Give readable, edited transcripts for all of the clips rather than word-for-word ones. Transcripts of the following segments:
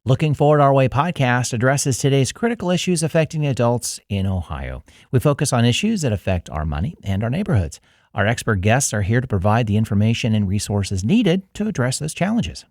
Looking Forward Our Way podcast addresses today's critical issues affecting adults in Ohio. We focus on issues that affect our money and our neighborhoods. Our expert guests are here to provide the information and resources needed to address those challenges.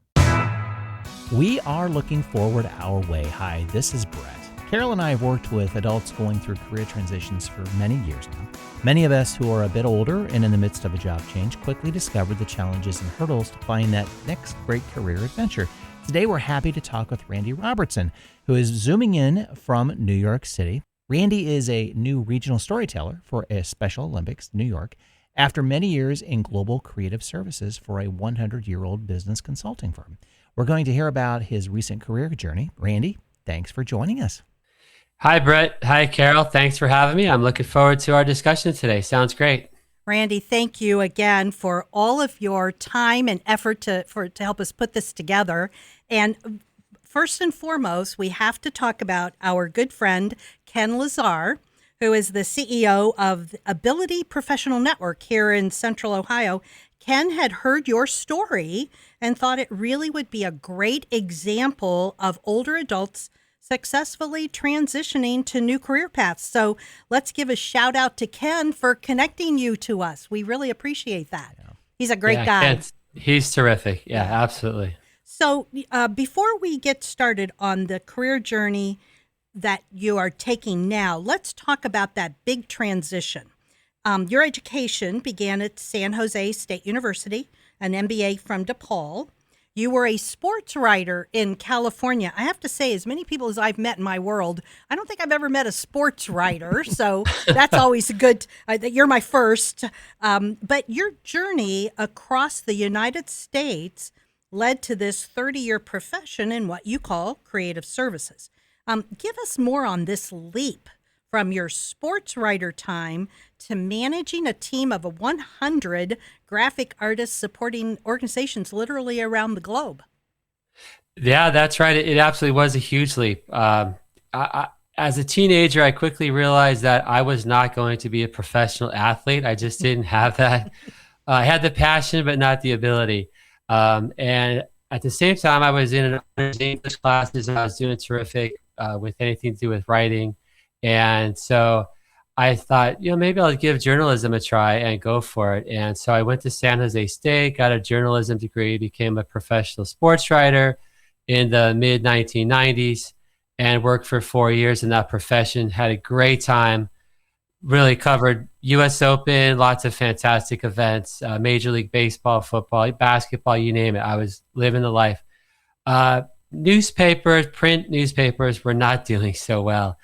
We are looking forward our way. Hi, this is Brett. Carol and I have worked with adults going through career transitions for many years now. Many of us who are a bit older and in the midst of a job change quickly discovered the challenges and hurdles to find that next great career adventure. Today, we're happy to talk with Randy Robertson, who is zooming in from New York City. Randy is a new regional storyteller for a Special Olympics New York after many years in global creative services for a 100-year-old business consulting firm. We're going to hear about his recent career journey. Randy, thanks for joining us. Hi, Brett. Hi, Carol. Thanks for having me. I'm looking forward to our discussion today. Sounds great. Randy, thank you again for all of your time and effort to help us put this together. And first and foremost, we have to talk about our good friend, Ken Lazar, who is the CEO of Ability Professional Network here in Central Ohio. Ken had heard your story and thought it really would be a great example of older adults successfully transitioning to new career paths. So let's give a shout out to Ken for connecting you to us. We really appreciate that. Yeah. He's a great guy. He's terrific. Yeah, absolutely. So before we get started on the career journey that you are taking now, let's talk about that big transition. Your education began at San Jose State University, an MBA from DePaul. You were a sports writer in California. I have to say, as many people as I've met in my world, I don't think I've ever met a sports writer. So that's always good. You're my first. But your journey across the United States led to this 30-year profession in what you call creative services. Give us more on this leap from your sports writer time to managing a team of 100 graphic artists supporting organizations literally around the globe. Yeah, that's right. It absolutely was a huge leap. As a teenager, I quickly realized that I was not going to be a professional athlete. I just didn't have that. I had the passion, but not the ability. And at the same time, I was in English classes, and I was doing terrific with anything to do with writing. And so I thought, maybe I'll give journalism a try and go for it. And so I went to San Jose State, got a journalism degree, became a professional sports writer in the mid-1990s, and worked for 4 years in that profession. Had a great time, really covered U.S. Open, lots of fantastic events, Major League Baseball, football, basketball, you name it. I was living the life. Newspapers, print newspapers were not doing so well.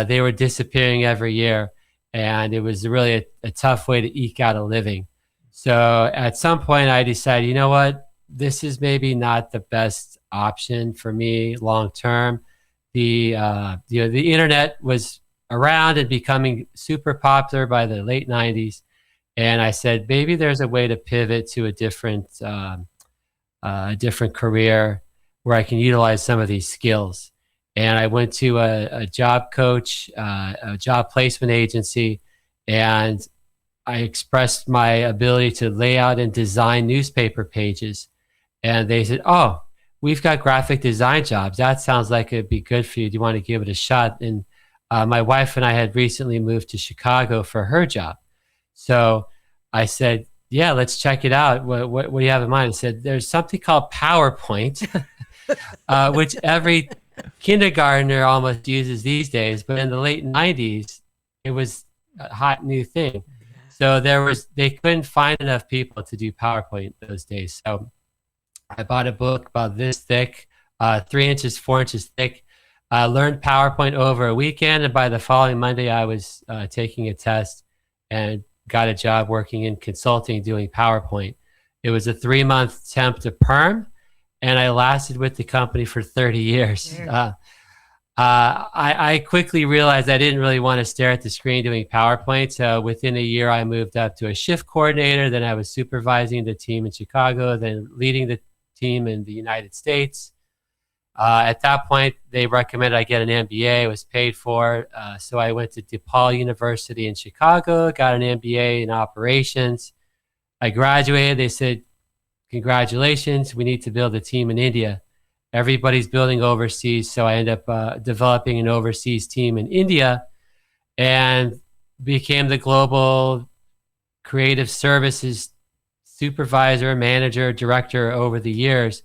They were disappearing every year, and it was really a tough way to eke out a living. So at some point I decided, you know what, this is maybe not the best option for me long term. The internet was around and becoming super popular by the late 90s. And I said, maybe there's a way to pivot to a different career where I can utilize some of these skills. And I went to a job coach, a job placement agency, and I expressed my ability to lay out and design newspaper pages. And they said, oh, we've got graphic design jobs. That sounds like it'd be good for you. Do you want to give it a shot? And my wife and I had recently moved to Chicago for her job. So I said, yeah, let's check it out. What do you have in mind? I said, there's something called PowerPoint, which every kindergartner almost uses these days, but in the late 90s, it was a hot new thing. So they couldn't find enough people to do PowerPoint those days. So I bought a book about this thick, 3 inches, 4 inches thick. I learned PowerPoint over a weekend, and by the following Monday, I was taking a test and got a job working in consulting doing PowerPoint. It was a 3-month temp to perm, and I lasted with the company for 30 years. I quickly realized I didn't really want to stare at the screen doing PowerPoint. So within a year, I moved up to a shift coordinator. Then I was supervising the team in Chicago, then leading the team in the United States. At that point, they recommended I get an MBA. It was paid for. So I went to DePaul University in Chicago, got an MBA in operations. I graduated. They said, congratulations, we need to build a team in India. everybody's building overseas. So I ended up developing an overseas team in India and became the global creative services supervisor, manager, director over the years.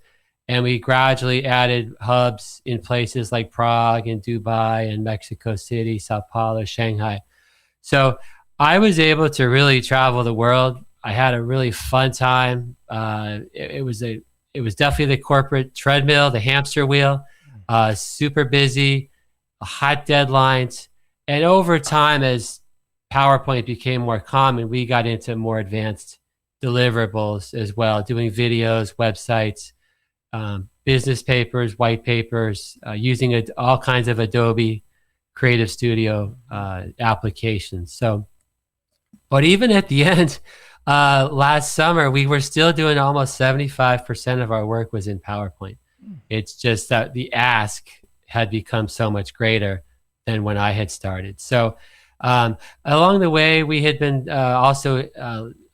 And we gradually added hubs in places like Prague and Dubai and Mexico City, Sao Paulo, Shanghai. So I was able to really travel the world. I had a really fun time. It was definitely the corporate treadmill, the hamster wheel, super busy, hot deadlines. And over time, as PowerPoint became more common, we got into more advanced deliverables as well, doing videos, websites, business papers, white papers, using all kinds of Adobe Creative Studio applications. So, but even at the end, last summer, we were still doing almost 75% of our work was in PowerPoint. It's just that the ask had become so much greater than when I had started. So along the way, we had been also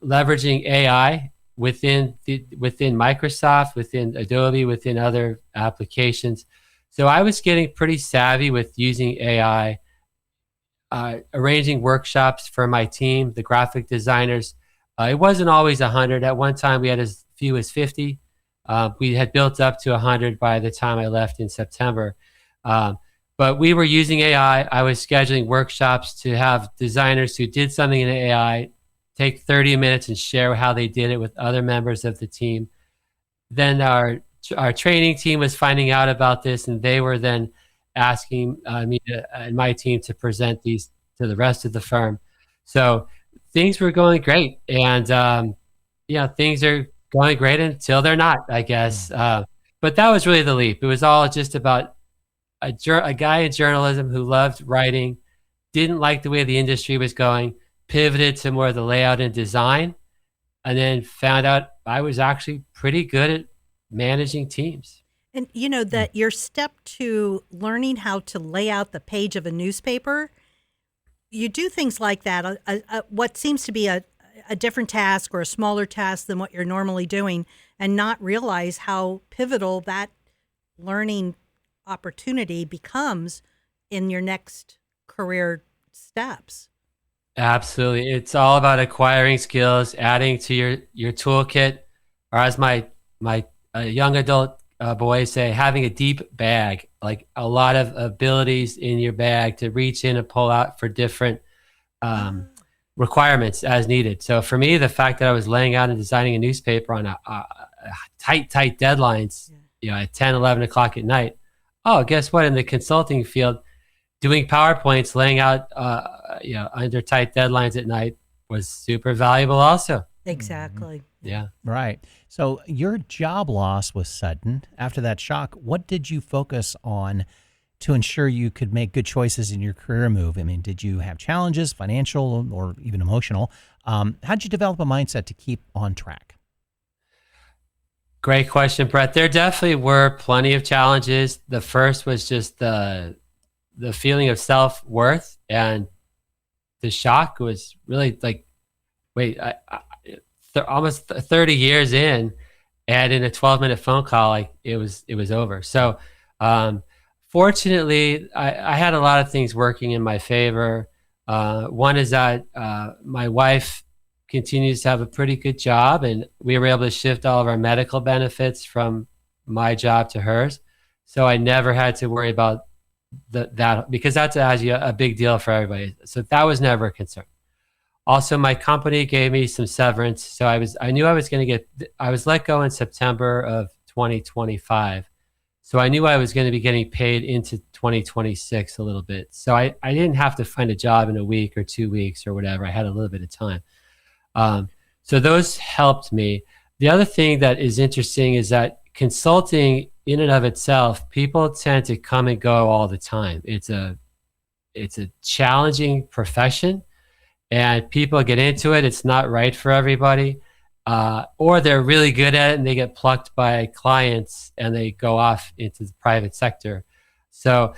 leveraging AI within Microsoft, within Adobe, within other applications. So I was getting pretty savvy with using AI, arranging workshops for my team, the graphic designers. It wasn't always 100. At one time, we had as few as 50. We had built up to 100 by the time I left in September. But we were using AI. I was scheduling workshops to have designers who did something in AI take 30 minutes and share how they did it with other members of the team. Then our training team was finding out about this, and they were then asking me and my team to present these to the rest of the firm. So things were going great, and things are going great until they're not, I guess. But that was really the leap. It was all just about a guy in journalism who loved writing, didn't like the way the industry was going, pivoted to more of the layout and design, and then found out I was actually pretty good at managing teams. And you know that your step to learning how to lay out the page of a newspaper, you do things like that, what seems to be a different task or a smaller task than what you're normally doing, and not realize how pivotal that learning opportunity becomes in your next career steps. Absolutely. It's all about acquiring skills, adding to your toolkit, or as my young adult boys say, having a deep bag, like a lot of abilities in your bag to reach in and pull out for different requirements as needed. So for me, the fact that I was laying out and designing a newspaper on a tight deadlines, at 10, 11 o'clock at night. Oh, guess what? In the consulting field, doing PowerPoints, laying out, under tight deadlines at night was super valuable also. Exactly. Yeah. Right. So your job loss was sudden. After that shock, what did you focus on to ensure you could make good choices in your career move? I mean, did you have challenges, financial or even emotional? How did you develop a mindset to keep on track? Great question, Brett. There definitely were plenty of challenges. The first was just the feeling of self-worth, and the shock was really like, wait, almost 30 years in, and in a 12-minute phone call, like it was over. So fortunately, I had a lot of things working in my favor. One is that my wife continues to have a pretty good job, and we were able to shift all of our medical benefits from my job to hers. So I never had to worry about that, because that's actually a big deal for everybody. So that was never a concern. Also, my company gave me some severance. So I knew I was let go in September of 2025. So I knew I was going to be getting paid into 2026 a little bit. So I didn't have to find a job in a week or 2 weeks or whatever. I had a little bit of time. So those helped me. The other thing that is interesting is that consulting in and of itself, people tend to come and go all the time. It's a challenging profession, and people get into it. It's not right for everybody, or they're really good at it and they get plucked by clients and they go off into the private sector. So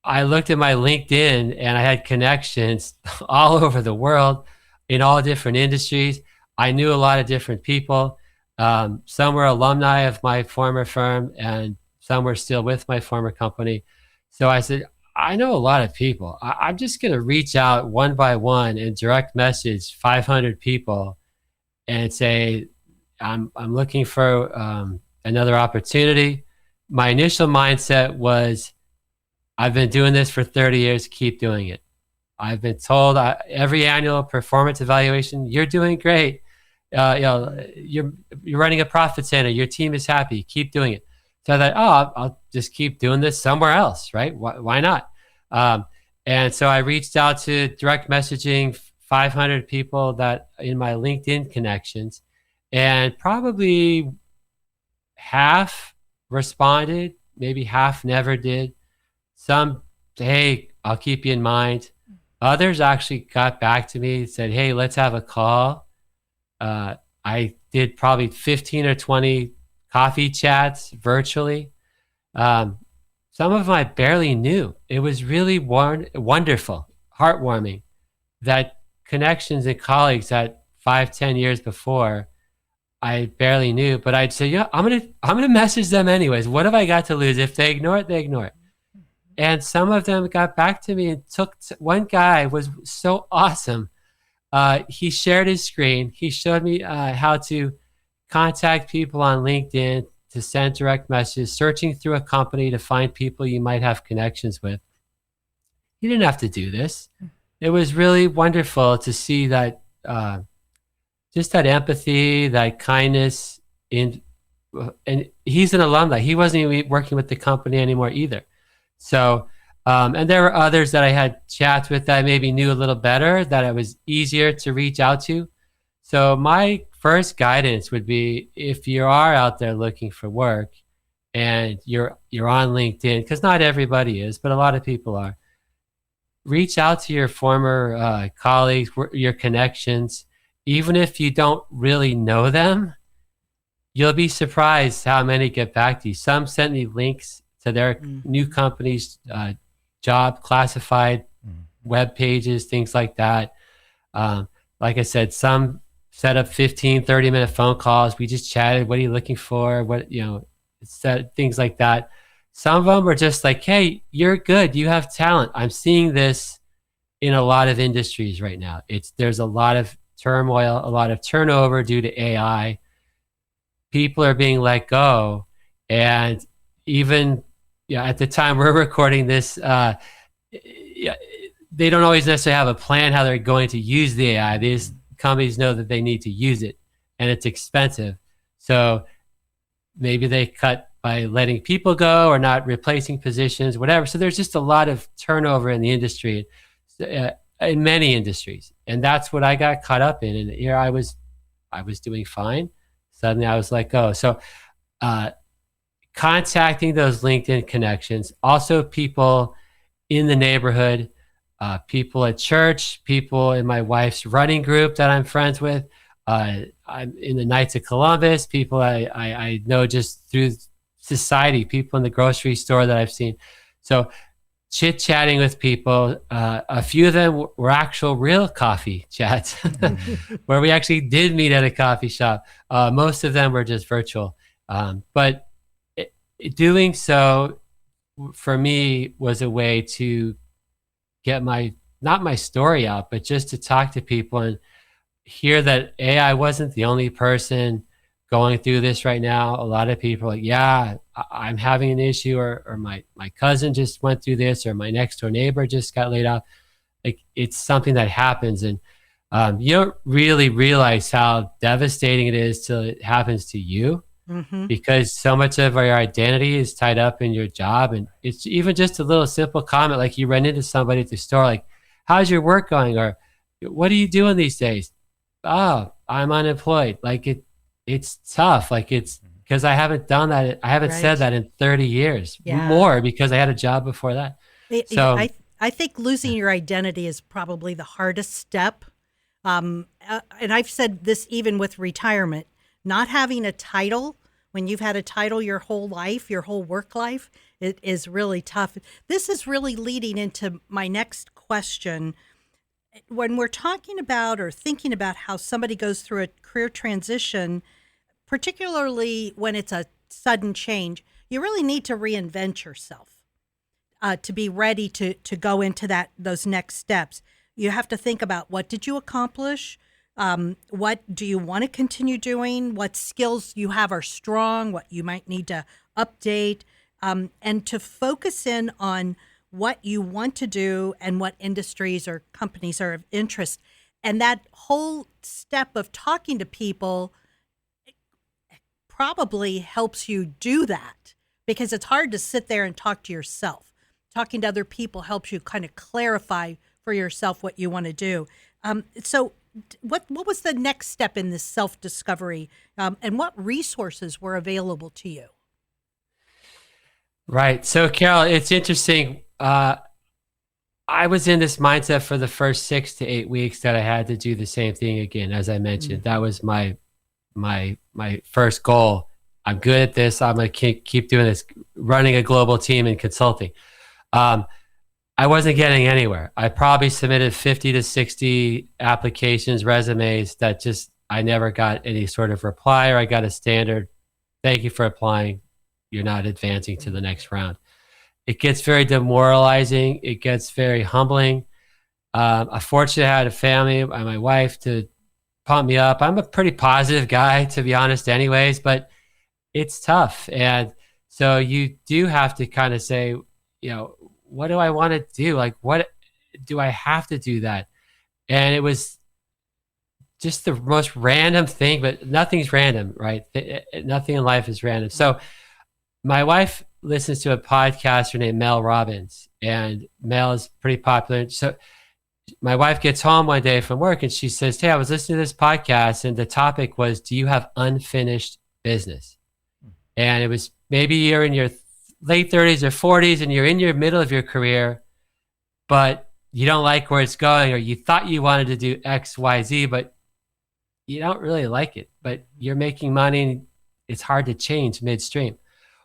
I looked at my LinkedIn and I had connections all over the world in all different industries. I knew a lot of different people. Some were alumni of my former firm, and Some were still with my former company. So I said, I know a lot of people. I'm just going to reach out one by one and direct message 500 people and say, I'm looking for another opportunity. My initial mindset was, I've been doing this for 30 years, keep doing it. I've been told every annual performance evaluation, you're doing great. You're running a profit center. Your team is happy. Keep doing it. So I thought, I'll just keep doing this somewhere else, right? Why not? And so I reached out to direct messaging 500 people that in my LinkedIn connections, and probably half responded, maybe half never did. Some, hey, I'll keep you in mind. Others actually got back to me and said, hey, let's have a call. I did probably 15 or 20 coffee chats virtually. Some of them I barely knew. It was really wonderful, heartwarming, that connections and colleagues that 5-10 years before I barely knew, but I'd say, yeah, I'm gonna message them anyways. What have I got to lose? If they ignore it, they ignore it. And some of them got back to me and one guy was so awesome. He shared his screen. He showed me how to contact people on LinkedIn, to send direct messages, searching through a company to find people you might have connections with. You didn't have to do this. It was really wonderful to see that, just that empathy, that kindness. And he's an alumni. He wasn't even working with the company anymore either. So, and there were others that I had chats with that I maybe knew a little better, that it was easier to reach out to. So my first guidance would be, if you are out there looking for work and you're on LinkedIn, because not everybody is, but a lot of people are, reach out to your former colleagues, your connections. Even if you don't really know them, you'll be surprised how many get back to you. Some sent me links to their new company's job classified web pages, things like that. Like I said, some set up 15, 30-minute phone calls. We just chatted. What are you looking for? Said things like that. Some of them were just like, hey, you're good. You have talent. I'm seeing this in a lot of industries right now. There's a lot of turmoil, a lot of turnover due to AI. People are being let go. And even at the time we're recording this, they don't always necessarily have a plan how they're going to use the AI. These companies know that they need to use it, and it's expensive. So maybe they cut by letting people go or not replacing positions, whatever. So there's just a lot of turnover in the industry, in many industries. And that's what I got caught up in. And here I was doing fine. Suddenly I was let go. So contacting those LinkedIn connections, also people in the neighborhood, people at church, people in my wife's running group that I'm friends with. I'm in the Knights of Columbus, people I know just through society, people in the grocery store that I've seen. So chit-chatting with people. A few of them were actual real coffee chats where we actually did meet at a coffee shop. Most of them were just virtual. But doing so for me was a way to get not my story out, but just to talk to people and hear that I wasn't the only person going through this right now. A lot of people are like, yeah, I'm having an issue, or my cousin just went through this, or my next door neighbor just got laid off. Like, it's something that happens, and you don't really realize how devastating it is till it happens to you, because so much of our identity is tied up in your job. And it's even just a little simple comment, like you run into somebody at the store, like, how's your work going? Or what are you doing these days? Oh, I'm unemployed. Like, it's tough. Like, it's because I haven't done that. I haven't said that in 30 years, more, because I had a job before that. So I think losing your identity is probably the hardest step. And I've said this even with retirement, not having a title, when you've had a title your whole life, your whole work life, it is really tough. This is really leading into my next question. When we're talking about or thinking about how somebody goes through a career transition, particularly when it's a sudden change, you really need to reinvent yourself to be ready to go into those next steps. You have to think about, what did you accomplish? What do you want to continue doing? What skills you have are strong, what you might need to update, and to focus in on what you want to do and what industries or companies are of interest. And that whole step of talking to people probably helps you do that, because it's hard to sit there and talk to yourself. Talking to other people helps you kind of clarify for yourself what you want to do. So what was the next step in this self-discovery, and what resources were available to you? Right. So, Carol, it's interesting. I was in this mindset for the first 6 to 8 weeks that I had to do the same thing again. As I mentioned, that was my first goal. I'm good at this. I'm going to keep doing this, running a global team in consulting. I wasn't getting anywhere. I probably submitted 50 to 60 applications, resumes that just, I never got any sort of reply, or I got a standard, thank you for applying, you're not advancing to the next round. It gets very demoralizing. It gets very humbling. I fortunately had a family and my wife to pump me up. I'm a pretty positive guy, to be honest, anyways, but it's tough. And so you do have to kind of say, what do I want to do? Like, what do I have to do that? And it was just the most random thing, but nothing's random, right? Nothing in life is random. So my wife listens to a podcaster named Mel Robbins, and Mel is pretty popular. So my wife gets home one day from work and she says, hey, I was listening to this podcast and the topic was, do you have unfinished business? And it was, maybe you're in your late 30s or 40s and you're in your middle of your career, but you don't like where it's going, or you thought you wanted to do X, Y, Z, but you don't really like it, but you're making money and it's hard to change midstream.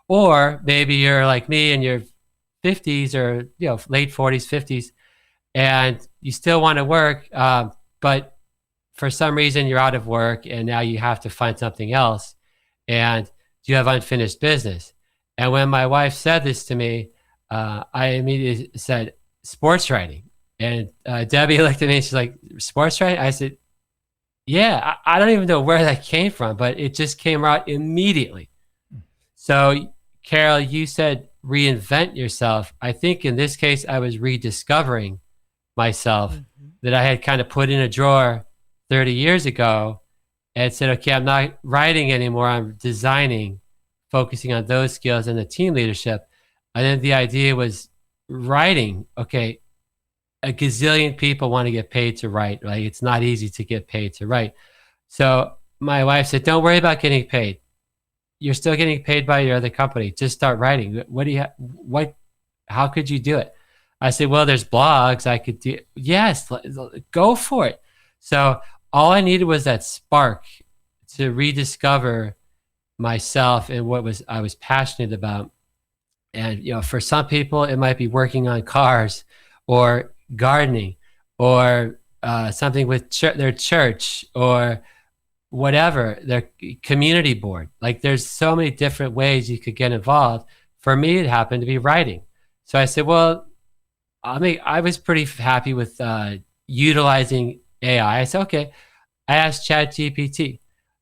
Or maybe you're like me in your 50s or late 40s, 50s, and you still want to work, but for some reason you're out of work and now you have to find something else, and you have unfinished business. And when my wife said this to me, I immediately said, sports writing. And Debbie looked at me and she's like, sports writing? I said, yeah, I don't even know where that came from, but it just came out immediately. So, Carol, you said reinvent yourself. I think in this case, I was rediscovering myself that I had kind of put in a drawer 30 years ago and said, okay, I'm not writing anymore. I'm designing, focusing on those skills and the team leadership. And then the idea was writing. Okay, a gazillion people want to get paid to write, right? It's not easy to get paid to write. So my wife said, don't worry about getting paid. You're still getting paid by your other company. Just start writing. How could you do it? I said, well, there's blogs I could do. Yes, go for it. So all I needed was that spark to rediscover myself and what I was passionate about. And for some people, it might be working on cars or gardening or something with their church or whatever, their community board. Like, there's so many different ways you could get involved. For me, it happened to be writing. So I said, well, I was pretty happy with utilizing AI. I said, okay. I asked ChatGPT,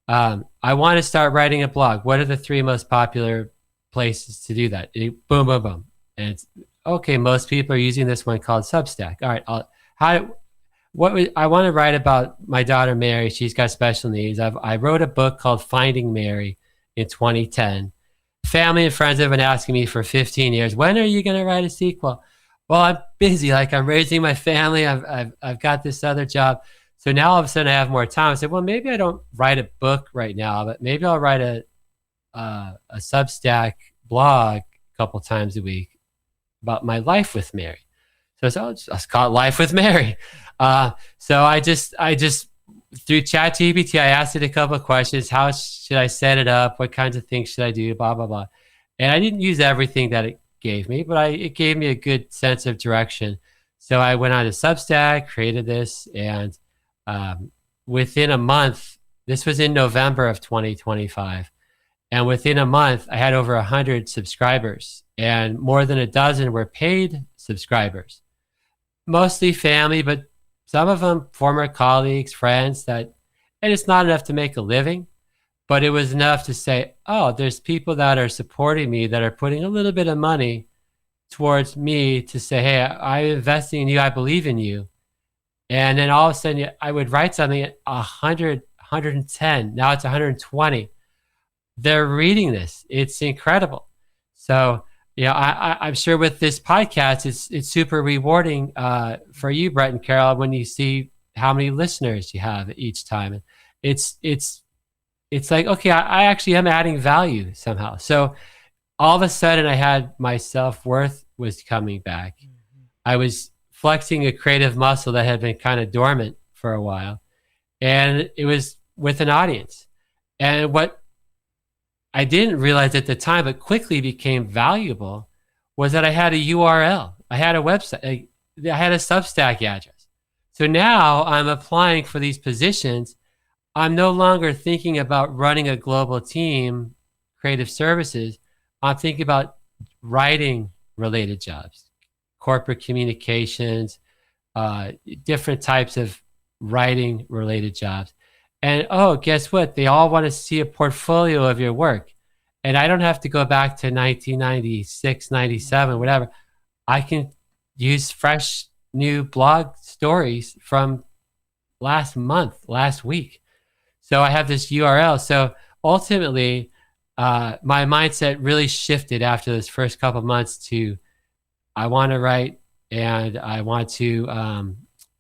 I want to start writing a blog. What are the 3 most popular places to do that? Boom, boom, boom. And it's, okay, most people are using this one called Substack. All right, I want to write about my daughter, Mary. She's got special needs. I wrote a book called Finding Mary in 2010. Family and friends have been asking me for 15 years, when are you going to write a sequel? Well, I'm busy. Like, I'm raising my family. I've got this other job. So now all of a sudden I have more time. I said, well, maybe I don't write a book right now, but maybe I'll write a Substack blog a couple times a week about my life with Mary. So let's call it Life with Mary. So I just through ChatGPT, I asked it a couple of questions. How should I set it up? What kinds of things should I do? Blah, blah, blah. And I didn't use everything that it gave me, but it gave me a good sense of direction. So I went on to Substack, created this, and within a month, this was in November of 2025, And within a month, I had over 100 subscribers, and more than a dozen were paid subscribers, mostly family, but some of them former colleagues, friends and it's not enough to make a living, but it was enough to say, oh, there's people that are supporting me, that are putting a little bit of money towards me to say, hey, I'm investing in you. I believe in you. And then all of a sudden I would write something at 100, 110. Now it's 120. They're reading this. It's incredible. So, I'm sure with this podcast, it's super rewarding for you, Brett and Carol, when you see how many listeners you have each time. And it's like, okay, I actually am adding value somehow. So all of a sudden I had my self-worth was coming back. Mm-hmm. I was flexing a creative muscle that had been kind of dormant for a while. And it was with an audience. And what I didn't realize at the time, but quickly became valuable, was that I had a URL. I had a website. I had a Substack address. So now I'm applying for these positions. I'm no longer thinking about running a global team, creative services. I'm thinking about writing related jobs, corporate communications, different types of writing related jobs. And guess what? They all want to see a portfolio of your work. And I don't have to go back to 1996, 97, whatever. I can use fresh new blog stories from last month, last week. So I have this URL. So ultimately, my mindset really shifted after those first couple of months to, I want to write and I want to,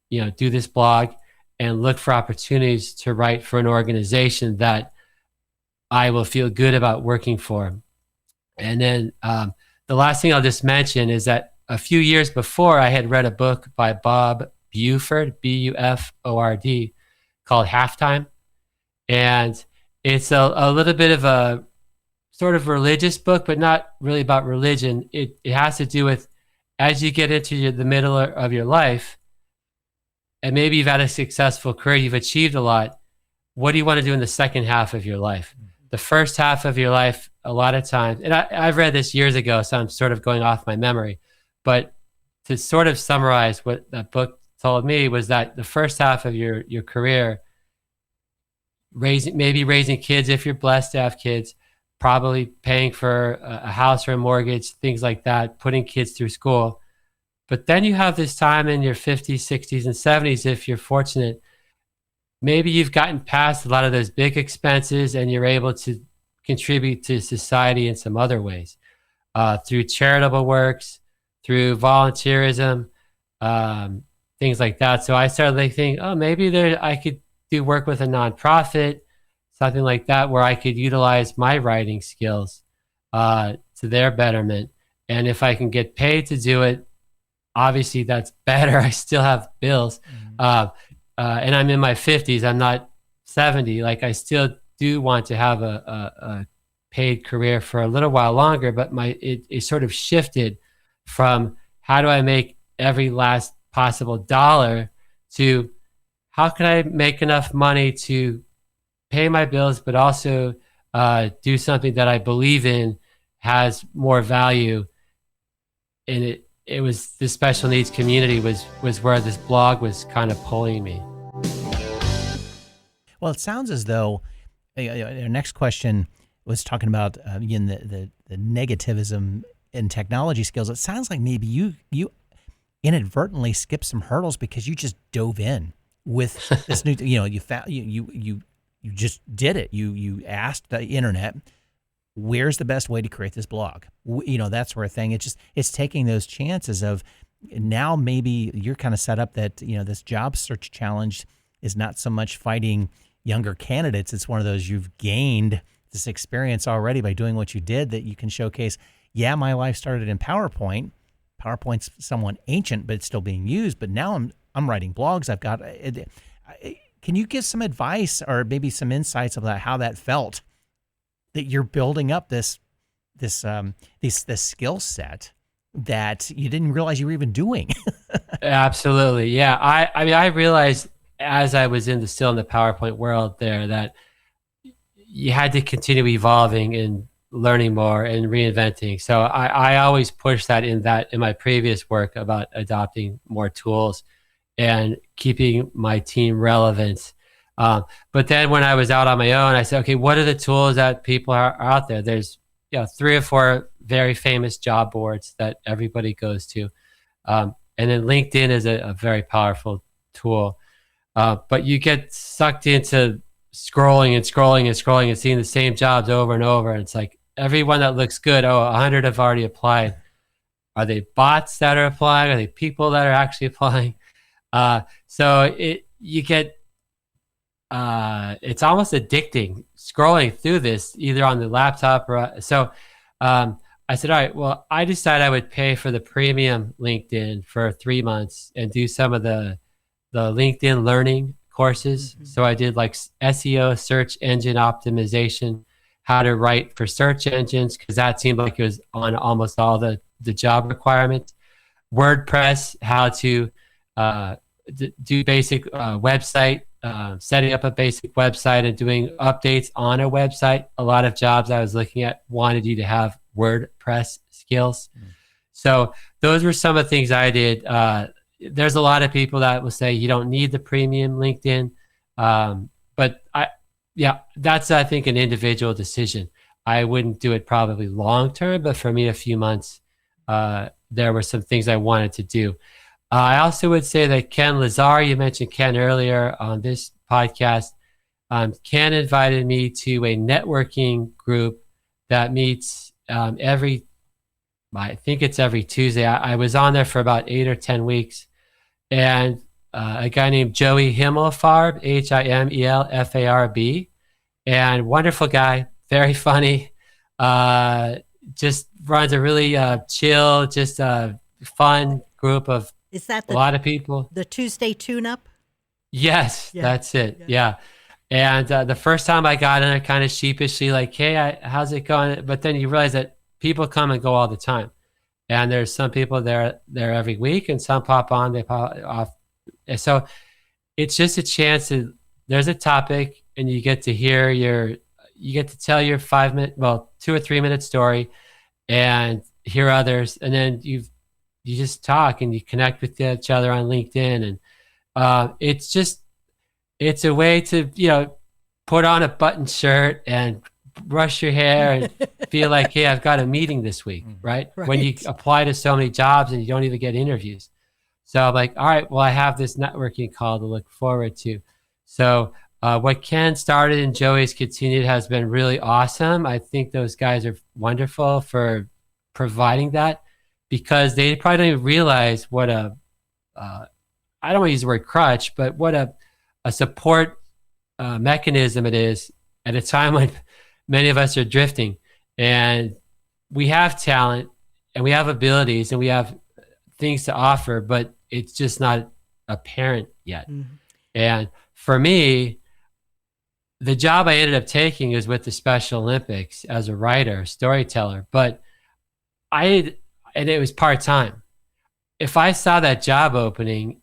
do this blog and look for opportunities to write for an organization that I will feel good about working for. And then the last thing I'll just mention is that a few years before, I had read a book by Bob Buford, Buford, called Halftime. And it's a little bit of a sort of religious book, but not really about religion. It has to do with, as you get into the middle of your life, and maybe you've had a successful career, you've achieved a lot, what do you want to do in the second half of your life? The first half of your life, a lot of times, and I've read this years ago, so I'm sort of going off my memory, but to sort of summarize what that book told me was that the first half of your career, raising kids if you're blessed to have kids, probably paying for a house or a mortgage, things like that, putting kids through school. But then you have this time in your 50s, 60s, and 70s, if you're fortunate. Maybe you've gotten past a lot of those big expenses and you're able to contribute to society in some other ways, through charitable works, through volunteerism, things like that. So I started thinking, maybe I could do work with a nonprofit, something like that, where I could utilize my writing skills to their betterment. And if I can get paid to do it, obviously that's better. I still have bills. Mm-hmm. And I'm in my 50s. I'm not 70. I still do want to have a paid career for a little while longer, but it sort of shifted from how do I make every last possible dollar to how can I make enough money to pay my bills, but also do something that I believe in, has more value. And it was the special needs community was where this blog was kind of pulling me. Well, it sounds as though our next question was talking about again the negativism in technology skills. It sounds like maybe you inadvertently skipped some hurdles because you just dove in with this new. You found you just did it. You asked the internet, where's the best way to create this blog? That sort of thing. It's taking those chances of, now maybe you're kind of set up that, this job search challenge is not so much fighting younger candidates. It's one of those, you've gained this experience already by doing what you did, that you can showcase, my life started in PowerPoint. PowerPoint's somewhat ancient, but it's still being used. But now I'm writing blogs. I've got, can you give some advice or maybe some insights about how that felt, that you're building up this skill set that you didn't realize you were even doing? Absolutely. Yeah. I realized as I was still in the PowerPoint world there that you had to continue evolving and learning more and reinventing. So I always push that in my previous work about adopting more tools and keeping my team relevant. But then when I was out on my own, I said, okay, what are the tools that people are out there? There's 3 or 4 very famous job boards that everybody goes to. And then LinkedIn is a very powerful tool. But you get sucked into scrolling and scrolling and scrolling and seeing the same jobs over and over. And it's like everyone that looks good, 100 have already applied. Are they bots that are applying? Are they people that are actually applying? So you get, it's almost addicting scrolling through this either on the laptop or I said, all right, well, I decided I would pay for the premium LinkedIn for 3 months and do some of the LinkedIn learning courses. So I did like SEO, search engine optimization, how to write for search engines, because that seemed like it was on almost all the job requirements. WordPress, how to do basic website, setting up a basic website and doing updates on a website. A lot of jobs I was looking at wanted you to have WordPress skills. So those were some of the things I did. There's a lot of people that will say you don't need the premium LinkedIn. But that's, I think, an individual decision. I wouldn't do it probably long term, but for me, a few months, there were some things I wanted to do. I also would say that Ken Lazar, you mentioned Ken earlier on this podcast. Ken invited me to a networking group that meets I think it's every Tuesday. I was on there for about 8 or 10 weeks. And a guy named Joey Himmelfarb, Himelfarb, and wonderful guy, very funny, just runs a really chill, just fun group of a lot of people. The Tuesday tune-up? Yes, that's it. Yeah. And the first time I got in, I kind of sheepishly like, hey, how's it going? But then you realize that people come and go all the time. And there's some people there every week, and some pop on, they pop off. And so it's just a chance there's a topic, and you get to hear you get to tell your 2 or 3 minute story and hear others. And then you just talk and you connect with each other on LinkedIn. And it's a way to, put on a button shirt and brush your hair and feel like, hey, I've got a meeting this week, right? When you apply to so many jobs and you don't even get interviews. So I'm like, all right, well, I have this networking call to look forward to. So what Ken started and Joey's continued has been really awesome. I think those guys are wonderful for providing that, because they probably don't even realize what I don't want to use the word crutch, but what a support mechanism it is at a time when many of us are drifting, and we have talent and we have abilities and we have things to offer, but it's just not apparent yet. And for me, the job I ended up taking is with the Special Olympics as a writer, storyteller, but and it was part-time. If I saw that job opening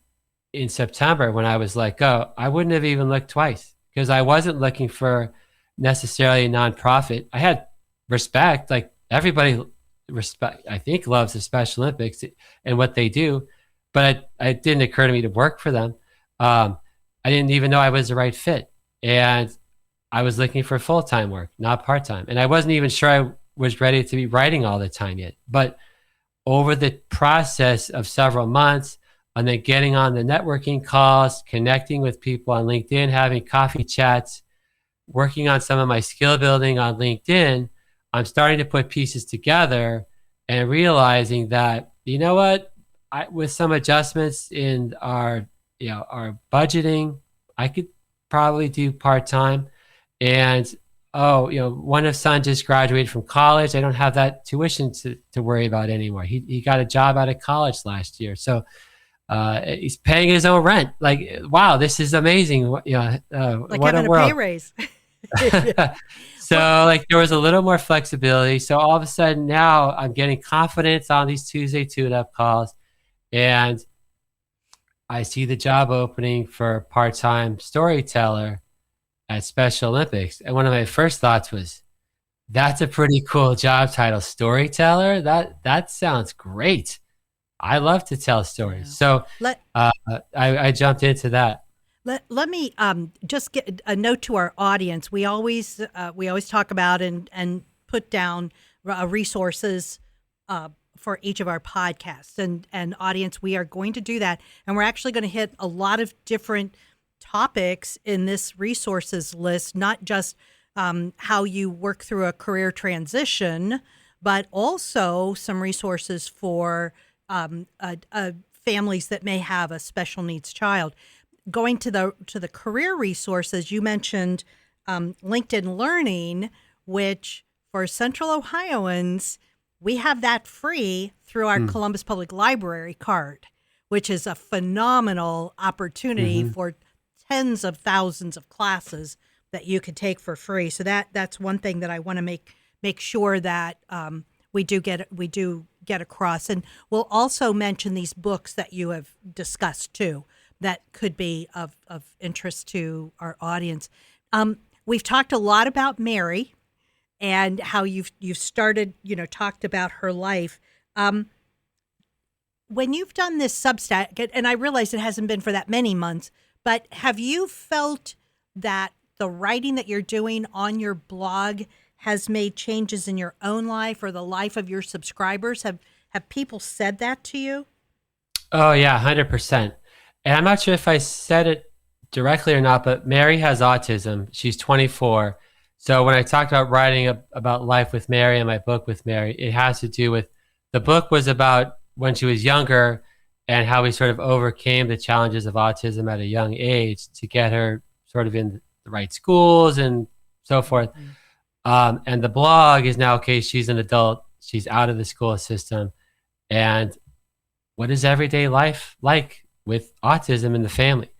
in September when I was let go, I wouldn't have even looked twice, because I wasn't looking for necessarily a nonprofit. I had respect, like everybody I think loves the Special Olympics and what they do, but it didn't occur to me to work for them. I didn't even know I was the right fit, and I was looking for full-time work, not part-time, and I wasn't even sure I was ready to be writing all the time yet. But over the process of several months, and then getting on the networking calls, connecting with people on LinkedIn, having coffee chats, working on some of my skill building on LinkedIn, I'm starting to put pieces together and realizing that, you know what, with some adjustments in our budgeting, I could probably do part-time. And one of son just graduated from college. I don't have that tuition to worry about anymore. He got a job out of college last year, so he's paying his own rent. Like, wow, this is amazing. Like what having a pay raise. So like there was a little more flexibility. So all of a sudden now I'm getting confidence on these Tuesday tune-up calls, and I see the job opening for part-time storyteller, at Special Olympics. And one of my first thoughts was, that's a pretty cool job title, storyteller. That sounds great. I love to tell stories. Yeah. So Let I jumped into that. let me just get a note to our audience. We always talk about and put down resources for each of our podcasts, and audience. We are going to do that, and we're actually going to hit a lot of different topics in this resources list, not just how you work through a career transition, but also some resources for families that may have a special needs child. Going to the career resources, you mentioned LinkedIn Learning, which for Central Ohioans, we have that free through our Columbus Public Library card, which is a phenomenal opportunity for tens of thousands of classes that you could take for free. So that's one thing that I want to make sure that we do get across. And we'll also mention these books that you have discussed too, that could be of interest to our audience. We've talked a lot about Mary and how you've started, talked about her life. When you've done this Substack, and I realize it hasn't been for that many months, but have you felt that the writing that you're doing on your blog has made changes in your own life or the life of your subscribers? Have people said that to you? Oh yeah, 100%. And I'm not sure if I said it directly or not, but Mary has autism. She's 24. So when I talked about writing about life with Mary and my book with Mary, it has to do with, the book was about when she was younger and how we sort of overcame the challenges of autism at a young age to get her sort of in the right schools and so forth. And the blog is now, okay, she's an adult, she's out of the school system. And what is everyday life like with autism in the family?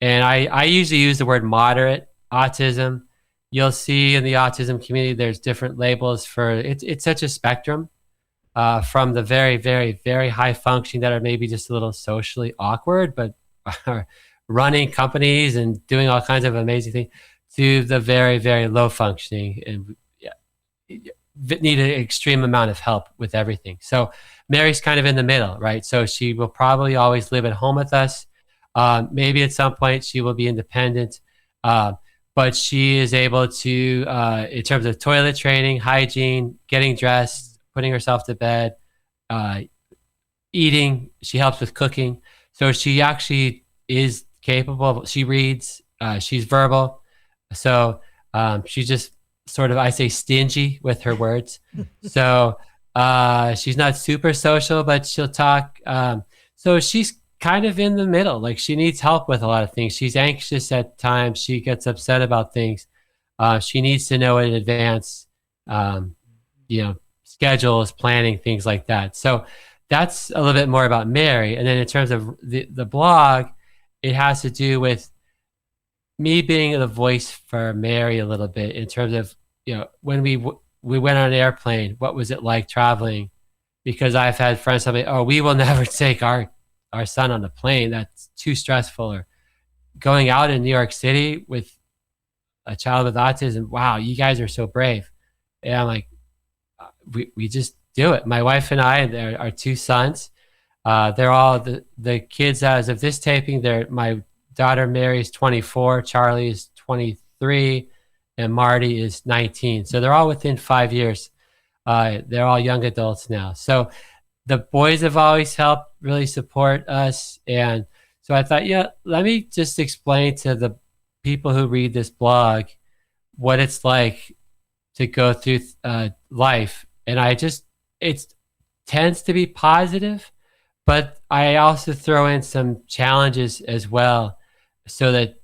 And I usually use the word moderate autism. You'll see in the autism community, there's different labels for it. It's such a spectrum from the very, very, very high functioning that are maybe just a little socially awkward, but are running companies and doing all kinds of amazing things, to the very, very low functioning and need an extreme amount of help with everything. So Mary's kind of in the middle, right? So she will probably always live at home with us. Maybe at some point she will be independent, but she is able to, in terms of toilet training, hygiene, getting dressed, putting herself to bed, eating, she helps with cooking. So she actually is capable. She reads, she's verbal. So she's just sort of, I say, stingy with her words. So she's not super social, but she'll talk. So she's kind of in the middle. Like, she needs help with a lot of things. She's anxious at times. She gets upset about things. She needs to know in advance, schedules, planning, things like that. So that's a little bit more about Mary. And then in terms of the blog, it has to do with me being the voice for Mary a little bit, in terms of, when we went on an airplane, what was it like traveling? Because I've had friends tell me, oh, we will never take our son on a plane. That's too stressful. Or going out in New York City with a child with autism. Wow, you guys are so brave. And I'm like, we just do it. My wife and I, our two sons, they're all the kids as of this taping. My daughter Mary is 24, Charlie is 23, and Marty is 19. So they're all within 5 years. They're all young adults now. So the boys have always helped really support us. And so I thought, let me just explain to the people who read this blog what it's like to go through life. And it tends to be positive, but I also throw in some challenges as well, so that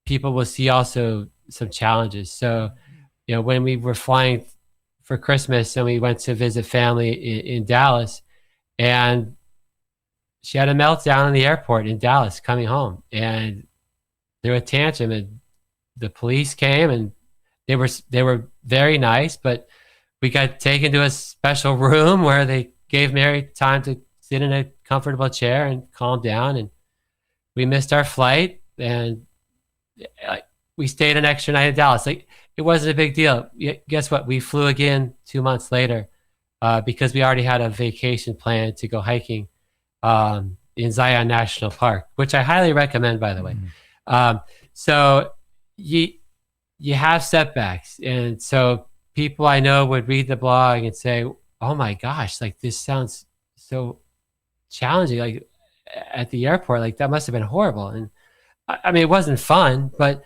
people will see also some challenges. So, when we were flying for Christmas and we went to visit family in Dallas, and she had a meltdown in the airport in Dallas coming home, and threw a tantrum, and the police came, and they were very nice, but we got taken to a special room where they gave Mary time to sit in a comfortable chair and calm down. And we missed our flight, and we stayed an extra night in Dallas. Like, it wasn't a big deal. Guess what? We flew again 2 months later because we already had a vacation plan to go hiking in Zion National Park, which I highly recommend, by the way. So you have setbacks. And so people I know would read the blog and say, oh my gosh, like this sounds so challenging. Like at the airport, like that must have been horrible. And I mean, it wasn't fun, but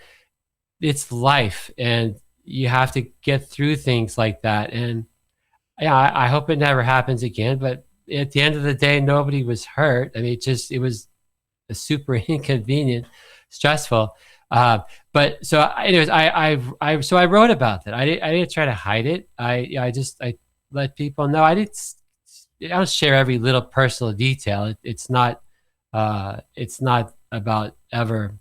it's life and you have to get through things like that. And yeah, I hope it never happens again, but at the end of the day, nobody was hurt. I mean, it was a super inconvenient, stressful. But so anyways, so I wrote about that. I didn't try to hide it. I let people know. I don't share every little personal detail. It's not about ever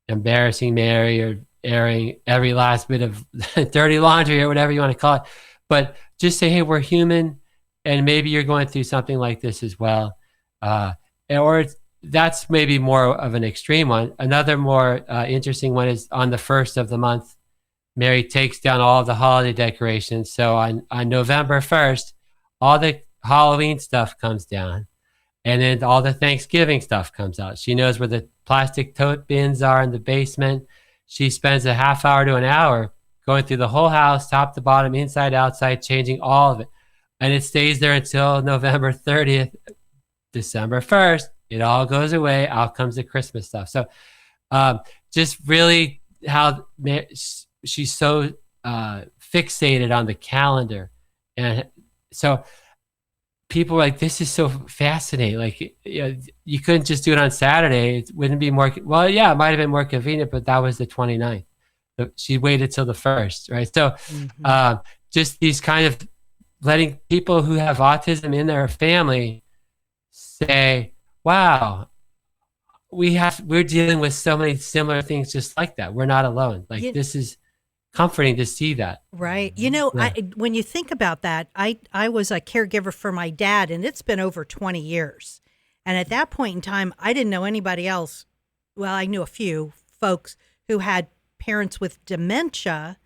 embarrassing Mary or airing every last bit of dirty laundry or whatever you want to call it. But just say, hey, we're human, and maybe you're going through something like this as well. Or that's maybe more of an extreme one. Another more interesting one is on the 1st of the month, Mary takes down all of the holiday decorations. So on November 1st, all the Halloween stuff comes down. And then all the Thanksgiving stuff comes out. She knows where the plastic tote bins are in the basement. She spends a half hour to an hour going through the whole house, top to bottom, inside, outside, changing all of it. And it stays there until November 30th, December 1st. It all goes away. Out comes the Christmas stuff. So just really how she's so fixated on the calendar. And so people were like, this is so fascinating. Like, you couldn't just do it on Saturday. It wouldn't be more, well, yeah, it might have been more convenient, but that was the 29th. She waited till the 1st, right? So just these kind of letting people who have autism in their family say, wow, we're dealing with so many similar things just like that. We're not alone. Like, this is comforting to see that. Right. You know, yeah. When you think about that, I was a caregiver for my dad, and it's been over 20 years. And at that point in time, I didn't know anybody else. Well, I knew a few folks who had parents with dementia,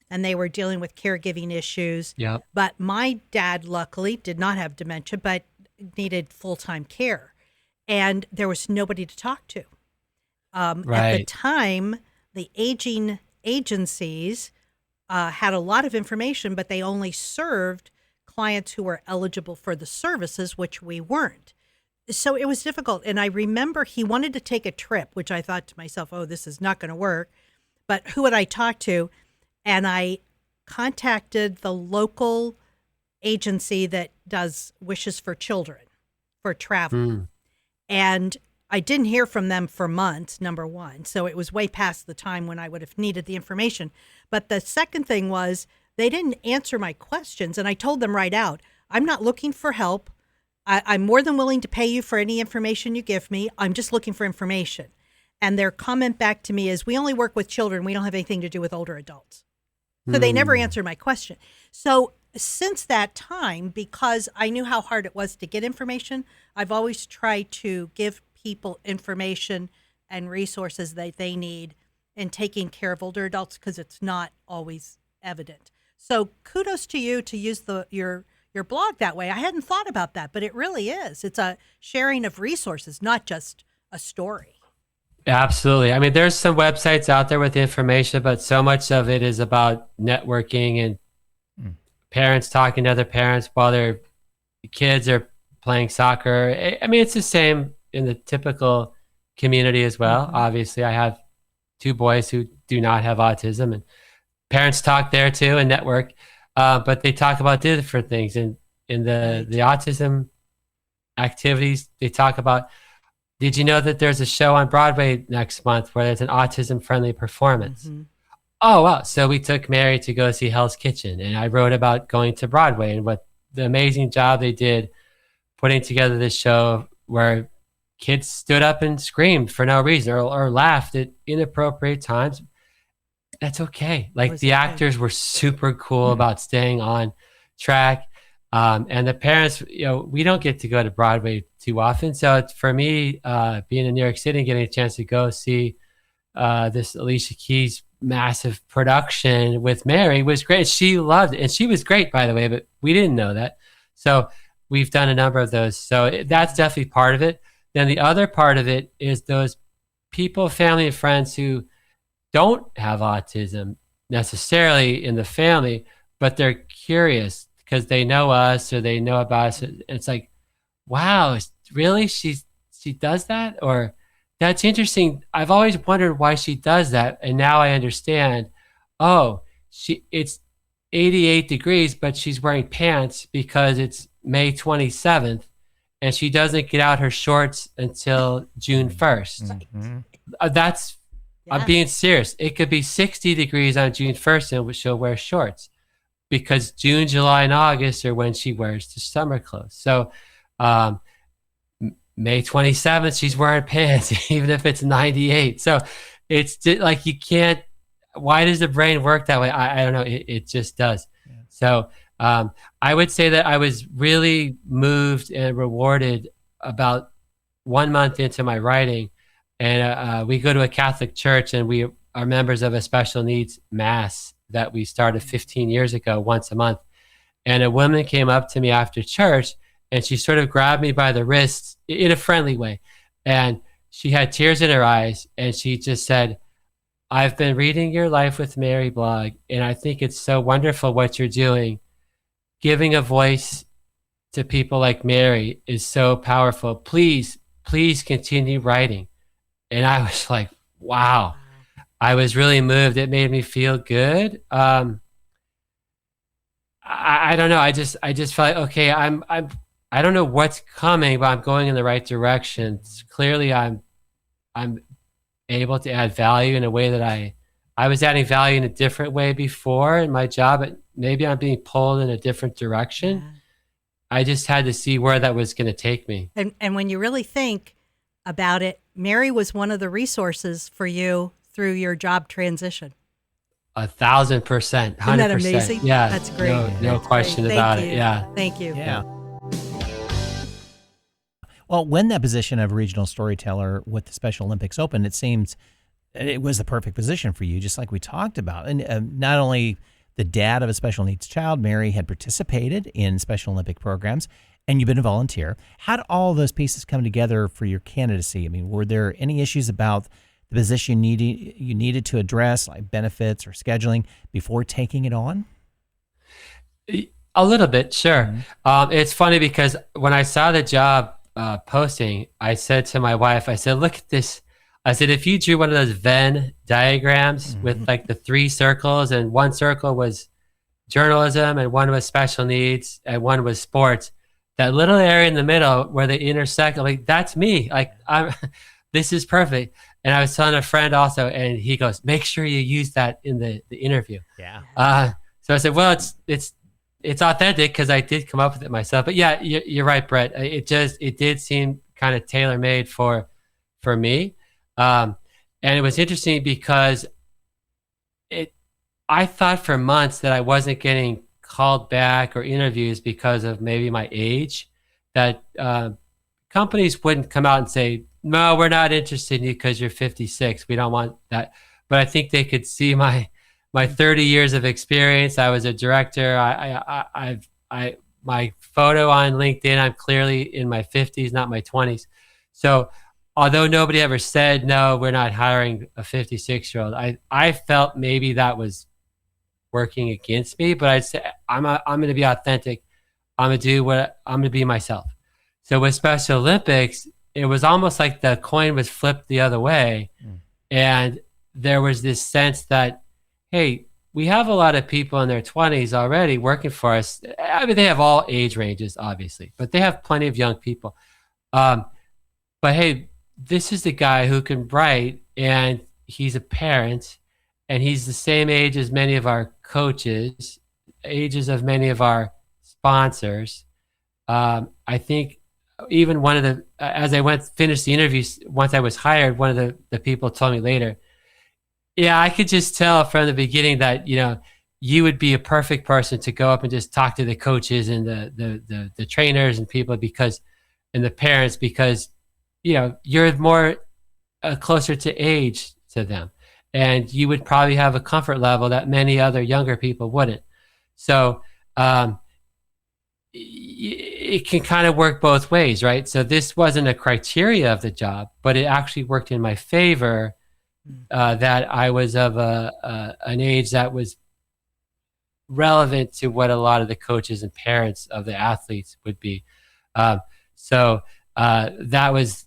and they were dealing with caregiving issues. Yep. But my dad, luckily, did not have dementia, but needed full-time care. And there was nobody to talk to. Right. At the time, the aging agencies had a lot of information, but they only served clients who were eligible for the services, which we weren't. So it was difficult. And I remember he wanted to take a trip, which I thought to myself, oh, this is not going to work. But who would I talk to? And I contacted the local agency that does Wishes for Children for travel. And I didn't hear from them for months, number one. So it was way past the time when I would have needed the information. But the second thing was they didn't answer my questions. And I told them right out, I'm not looking for help. I'm more than willing to pay you for any information you give me. I'm just looking for information. And their comment back to me is, we only work with children. We don't have anything to do with older adults. So they never answered my question. So since that time, because I knew how hard it was to get information, I've always tried to give people information and resources that they need in taking care of older adults, because it's not always evident. So kudos to you to use your blog that way. I hadn't thought about that, but it really is. It's a sharing of resources, not just a story. Absolutely. I mean, there's some websites out there with information, but so much of it is about networking and parents talking to other parents while their kids are playing soccer. I mean, it's the same in the typical community as well. Obviously, I have 2 boys who do not have autism, and parents talk there too and network, but they talk about different things. And in the autism activities, they talk about, did you know that there's a show on Broadway next month where there's an autism-friendly performance? Oh, wow. So we took Mary to go see Hell's Kitchen, and I wrote about going to Broadway and what the amazing job they did putting together this show where kids stood up and screamed for no reason or laughed at inappropriate times. That's okay. Like, the actors were super cool about staying on track. And the parents, we don't get to go to Broadway too often. So it's, for me, being in New York City and getting a chance to go see this Alicia Keys massive production with Mary was great. She loved it. And she was great, by the way, but we didn't know that. So we've done a number of those. So that's definitely part of it. Then the other part of it is those people, family, and friends who don't have autism necessarily in the family, but they're curious because they know us or they know about us. It's like, wow, really? She does that? Or that's interesting. I've always wondered why she does that. And now I understand. Oh, it's 88 degrees, but she's wearing pants because it's May 27th and she doesn't get out her shorts until June 1st. Mm-hmm. That's, Yeah. I'm being serious. It could be 60 degrees on June 1st and she'll wear shorts because June, July, and August are when she wears the summer clothes. So, May 27th, she's wearing pants, even if it's 98. So it's like you can't, why does the brain work that way? I don't know. It just does. Yeah. So I would say that I was really moved and rewarded about 1 month into my writing. And we go to a Catholic church and we are members of a special needs mass that we started 15 years ago, once a month. And a woman came up to me after church and she sort of grabbed me by the wrists in a friendly way. And she had tears in her eyes. And she just said, I've been reading your Life with Mary blog, and I think it's so wonderful what you're doing. Giving a voice to people like Mary is so powerful. Please continue writing. And I was like, wow. I was really moved. It made me feel good. I don't know. I just felt like, okay, I don't know what's coming, but I'm going in the right direction. Clearly, I'm able to add value in a way that I was adding value in a different way before in my job, but maybe I'm being pulled in a different direction. Yeah. I just had to see where that was going to take me. And when you really think about it, Mary was one of the resources for you through your job transition. 1,000%, 100%. Isn't that amazing? Yeah, that's great. No question about it. Yeah, thank you. Yeah. Well, when that position of regional storyteller with the Special Olympics opened, it seems it was the perfect position for you, just like we talked about. And not only the dad of a special needs child, Mary, had participated in Special Olympic programs, and you've been a volunteer. How did all those pieces come together for your candidacy? I mean, were there any issues about the position you needed to address, like benefits or scheduling, before taking it on? A little bit, sure. Mm-hmm. It's funny because when I saw the job posting, I said to my wife, I said, look at this. I said, if you drew one of those Venn diagrams with like the 3 circles, and one circle was journalism and one was special needs and one was sports, that little area in the middle where they intersect, I'm like, that's me. Like, this is perfect. And I was telling a friend also, and he goes, make sure you use that in the interview. Yeah. So I said, well, it's authentic because I did come up with it myself. But yeah, you're right, Brett. It did seem kind of tailor-made for me. And it was interesting because I thought for months that I wasn't getting called back or interviews because of maybe my age, that companies wouldn't come out and say, no, we're not interested in you because you're 56. We don't want that. But I think they could see my 30 years of experience. I was a director. My photo on LinkedIn, I'm clearly in my 50s, not my 20s. So although nobody ever said, no, we're not hiring a 56-year-old, I felt maybe that was working against me. But I'd say, I'm going to be authentic. I'm going to be myself. So with Special Olympics, it was almost like the coin was flipped the other way. And there was this sense that, hey, we have a lot of people in their 20s already working for us. I mean, they have all age ranges, obviously, but they have plenty of young people. But hey, this is the guy who can write, and he's a parent, and he's the same age as many of our coaches, ages of many of our sponsors. I think even one of the, as I finished the interviews, once I was hired, one of the people told me later, yeah, I could just tell from the beginning that, you would be a perfect person to go up and just talk to the coaches and the trainers and people and the parents, because, you're more closer to age to them. and you would probably have a comfort level that many other younger people wouldn't. So it can kind of work both ways, right? So this wasn't a criteria of the job, but it actually worked in my favor, that I was of an age that was relevant to what a lot of the coaches and parents of the athletes would be. So that was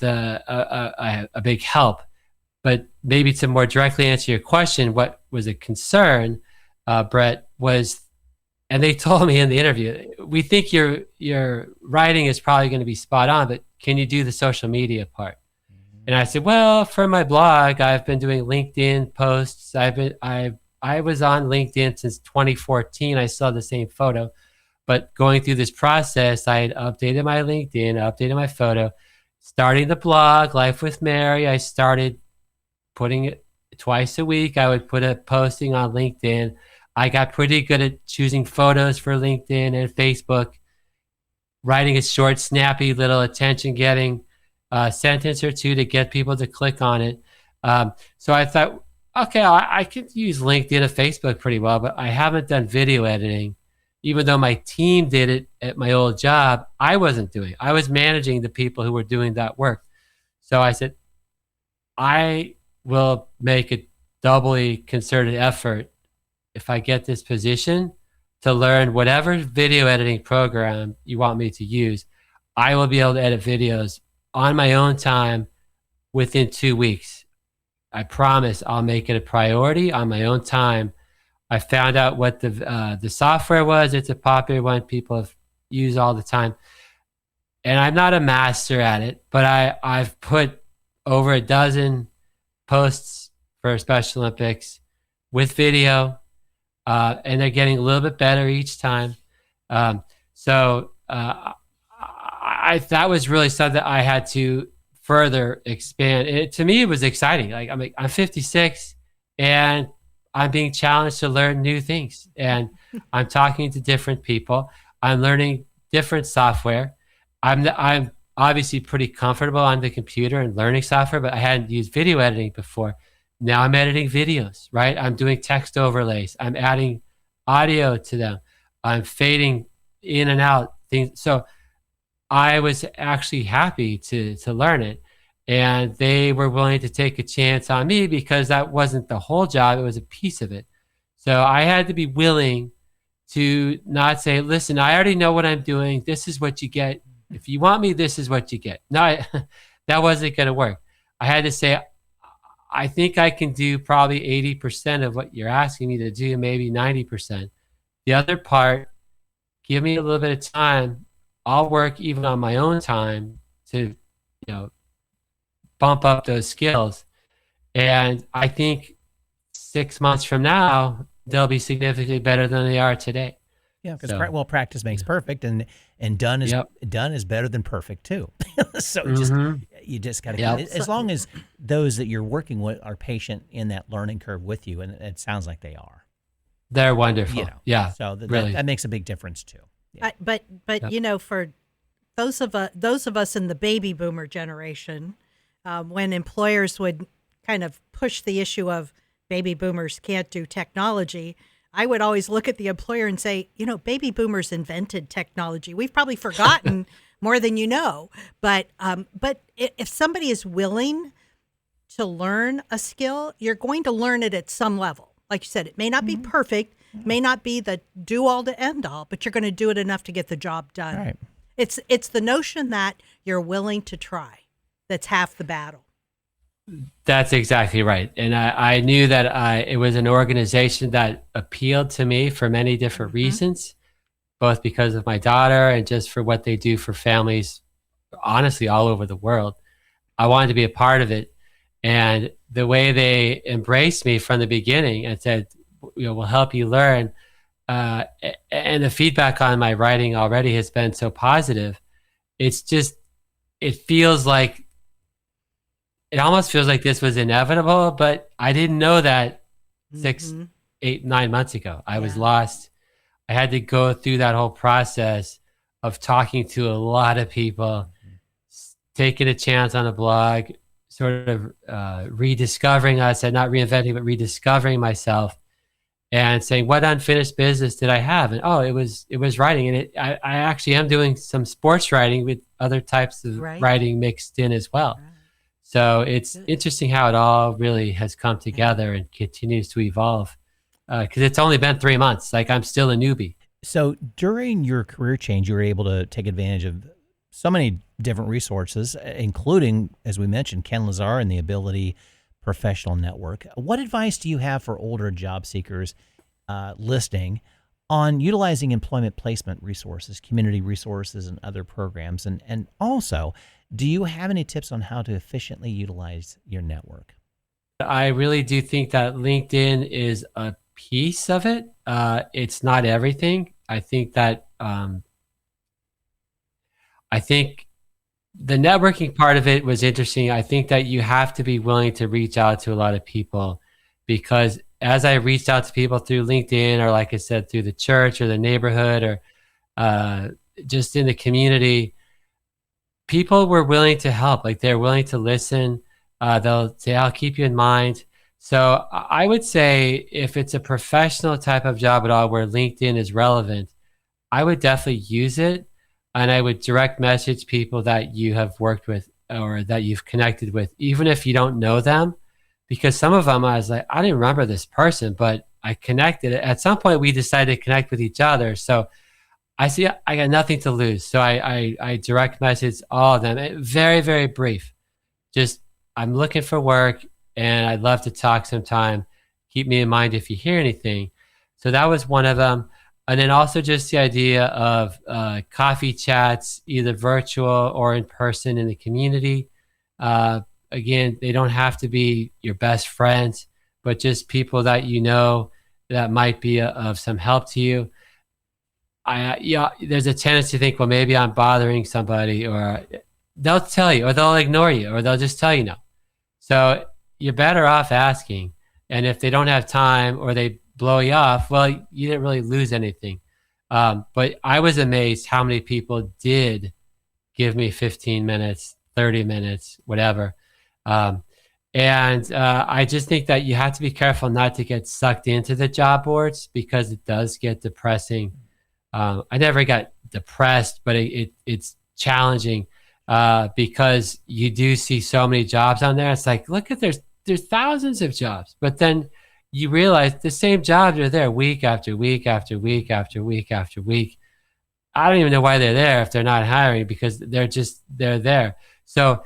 a big help. But maybe to more directly answer your question, what was a concern, Brett, was, and they told me in the interview, we think your writing is probably going to be spot on, but can you do the social media part? And I said, well, for my blog, I've been doing LinkedIn posts. I was on LinkedIn since 2014. I still have the same photo, but going through this process, I had updated my LinkedIn, updated my photo, starting the blog, Life with Mary. I started putting it twice a week. I would put a posting on LinkedIn. I got pretty good at choosing photos for LinkedIn and Facebook, writing a short, snappy little attention-getting sentence or two to get people to click on it. So I thought, okay, I could use LinkedIn and Facebook pretty well, but I haven't done video editing. Even though my team did it at my old job, I wasn't doing it. I was managing the people who were doing that work. So I said, I will make a doubly concerted effort if I get this position to learn whatever video editing program you want me to use. I will be able to edit videos on my own time within 2 weeks. I promise I'll make it a priority on my own time. I found out what the software was. It's a popular one people have used all the time. And I'm not a master at it, but I've put over a dozen posts for Special Olympics with video, and they're getting a little bit better each time. So that was really something that I had to further expand. To me, it was exciting. Like I'm 56, and I'm being challenged to learn new things, and I'm talking to different people. I'm learning different software. I'm obviously pretty comfortable on the computer and learning software, but I hadn't used video editing before. Now I'm editing videos, right? I'm doing text overlays. I'm adding audio to them. I'm fading in and out things. So I was actually happy to learn it. And they were willing to take a chance on me because that wasn't the whole job. It was a piece of it. So I had to be willing to not say, listen, I already know what I'm doing. This is what you get. If you want me, this is what you get. No, that wasn't going to work. I had to say, I think I can do probably 80% of what you're asking me to do, maybe 90%. The other part, give me a little bit of time. I'll work even on my own time to, bump up those skills. And I think 6 months from now, they'll be significantly better than they are today. Yeah, because practice makes perfect, and done is better than perfect too. So you just got to, as long as those that you're working with are patient in that learning curve with you, and it sounds like they are. They're wonderful. Yeah. So really. that makes a big difference too. Yeah. But for those of us in the baby boomer generation, when employers would kind of push the issue of baby boomers can't do technology, I would always look at the employer and say, baby boomers invented technology. We've probably forgotten more than you know. But if somebody is willing to learn a skill, you're going to learn it at some level. Like you said, it may not be perfect, may not be the do all to end all, but you're going to do it enough to get the job done. Right. It's the notion that you're willing to try that's half the battle. That's exactly right. And I knew that it was an organization that appealed to me for many different reasons, both because of my daughter and just for what they do for families, honestly, all over the world. I wanted to be a part of it. And the way they embraced me from the beginning and said, we'll help you learn. And the feedback on my writing already has been so positive. It almost feels like this was inevitable, but I didn't know that 6, 8, 9 months ago. I was lost. I had to go through that whole process of talking to a lot of people, taking a chance on a blog, sort of rediscovering, I said, not reinventing, but rediscovering myself and saying, what unfinished business did I have? And it was writing. And I actually am doing some sports writing with other types of Right. writing mixed in as well. Right. So it's Good. interesting how it all really has come Yeah. together and continues to evolve. Because it's only been 3 months. Like, I'm still a newbie. So during your career change, you were able to take advantage of so many different resources, including, as we mentioned, Ken Lazar and the Ability Professional Network. What advice do you have for older job seekers listening on utilizing employment placement resources, community resources, and other programs? And also, do you have any tips on how to efficiently utilize your network? I really do think that LinkedIn is a piece of it. It's not everything. I think the networking part of it was interesting. I think that you have to be willing to reach out to a lot of people, because as I reached out to people through LinkedIn, or like I said, through the church or the neighborhood, or uh, just in the community, people were willing to help. Like, they're willing to listen. They'll say, I'll keep you in mind. So I would say, if it's a professional type of job at all where LinkedIn is relevant, I would definitely use it. And I would direct message people that you have worked with or that you've connected with, even if you don't know them. Because some of them, I was like, I didn't remember this person, but I connected. At some point, we decided to connect with each other. So I see I got nothing to lose. So I direct message all of them. Very, very brief. Just, I'm looking for work and I'd love to talk sometime. Keep me in mind if you hear anything. So that was one of them. And then also just the idea of coffee chats, either virtual or in person in the community. Again, they don't have to be your best friends, but just people that you know that might be of some help to you. Yeah, there's a tendency to think, well, maybe I'm bothering somebody, or they'll tell you, or they'll ignore you, or they'll just tell you no. So you're better off asking. And if they don't have time or they blow you off, well, you didn't really lose anything. But I was amazed how many people did give me 15 minutes, 30 minutes, whatever. And I just think that you have to be careful not to get sucked into the job boards, because it does get depressing. I never got depressed, but it's challenging because you do see so many jobs on there. It's like, look at there's thousands of jobs, but then you realize the same jobs are there week after week after week after week after week. I don't even know why they're there if they're not hiring, because they're there. So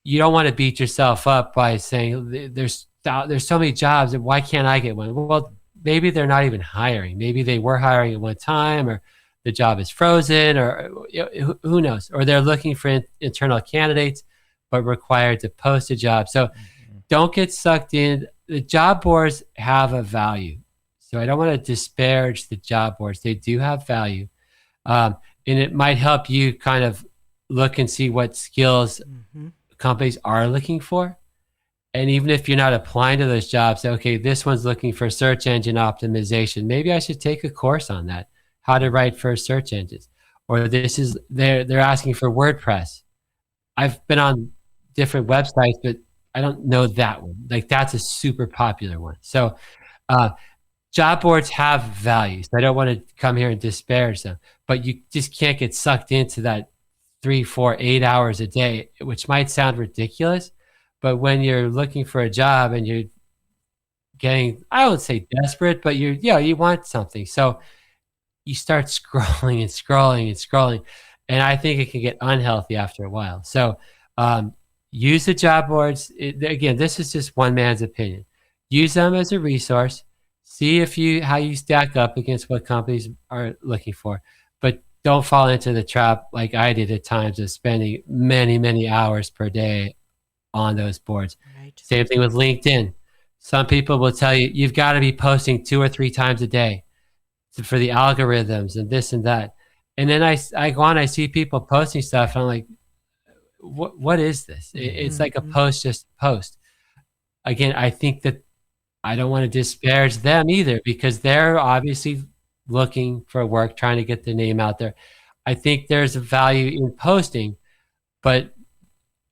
you don't want to beat yourself up by saying there's so many jobs and why can't I get one? Well, maybe they're not even hiring. Maybe they were hiring at one time, or the job is frozen, or who knows? Or they're looking for internal candidates, but required to post a job. So don't get sucked in. The job boards have a value. So I don't want to disparage the job boards. They do have value. And it might help you kind of look and see what skills companies are looking for. And even if you're not applying to those jobs, say, okay, this one's looking for search engine optimization. Maybe I should take a course on that, how to write for search engines. Or they're asking for WordPress. I've been on different websites, but I don't know that one. Like, that's a super popular one. So job boards have values. I don't want to come here and disparage them, but you just can't get sucked into that 3, 4, 8 hours a day, which might sound ridiculous. But when you're looking for a job and you're getting, I won't say desperate, but you want something. So you start scrolling and scrolling and scrolling. And I think it can get unhealthy after a while. So use the job boards. Again, this is just one man's opinion. Use them as a resource. See how you stack up against what companies are looking for. But don't fall into the trap like I did at times of spending many, many hours per day on those boards. Right. Same thing with LinkedIn. Some people will tell you, you've got to be posting 2 or 3 times a day for the algorithms and this and that. And then I go on, I see people posting stuff, and I'm like, what is this? It's like a post, just a post. Again, I think that I don't want to disparage them either, because they're obviously looking for work, trying to get their name out there. I think there's a value in posting, but